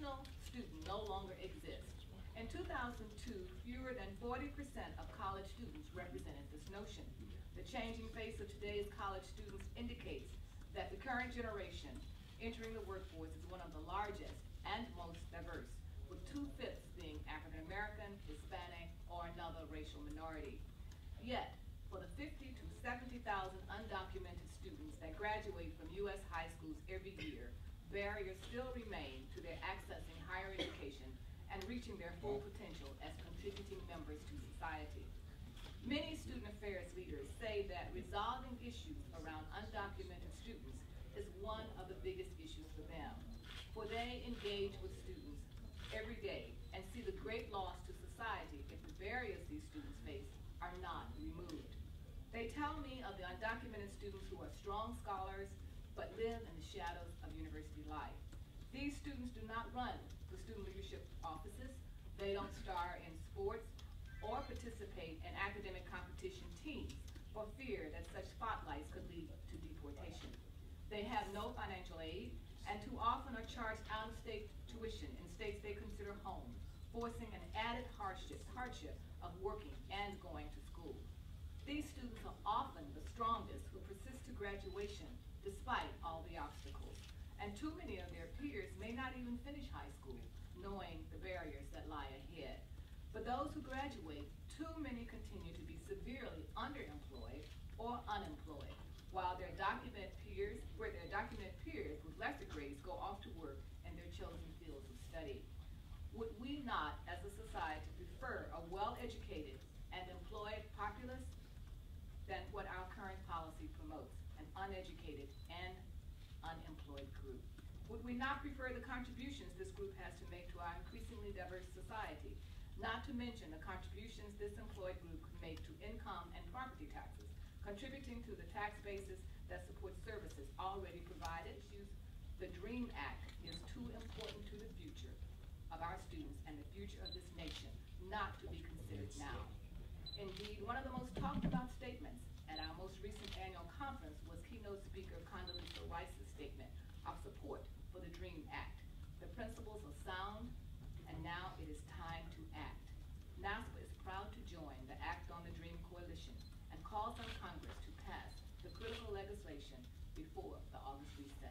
traditional student no longer exists. In 2002, fewer than 40% of college students represented this notion. The changing face of today's college students indicates that the current generation entering the workforce is one of the largest and most diverse, with 2/5 being African American, Hispanic, or another racial minority. Yet, for the 50 to 70,000 undocumented students that graduate from U.S. high schools every year, barriers still remain to their accessing higher education and reaching their full potential as contributing members to society. Many student affairs leaders say that resolving issues around undocumented students is one of the biggest issues for them, for they engage with students every day and see the great loss to society if the barriers these students face are not removed. They tell me of the undocumented students who are strong scholars but live in the shadows of university life. These students do not run for student leadership offices, they don't star in sports, or participate in academic competition teams for fear that such spotlights could lead to deportation. They have no financial aid and too often are charged out-of-state tuition in states they consider home, forcing an added hardship of working and going to school. These students are often the strongest who persist to graduation despite all the obstacles, and too many of their peers may not even finish high school, knowing the barriers that lie ahead. For those who graduate, too many continue to be severely underemployed or unemployed, while their documented peers with lesser grades go off to work in their chosen fields of study. Would we not, as a society, prefer a well-educated and employed populace than what our current policy promotes, an uneducated and unemployed group? Would we not prefer the contributions this group has to make to our increasingly diverse society, not to mention the contributions this employed group could make to income and property taxes, contributing to the tax basis that supports services already provided? The DREAM Act is too important to the future of our students and the future of this nation not to be considered now. Indeed, one of the most talked about statements at our most recent annual conference was keynote speaker Condoleezza Rice's statement of support for the DREAM Act. The principles are sound, and now it is time to act. NASPA is proud to join the Act on the Dream Coalition and calls on Congress to pass the critical legislation before the August recess.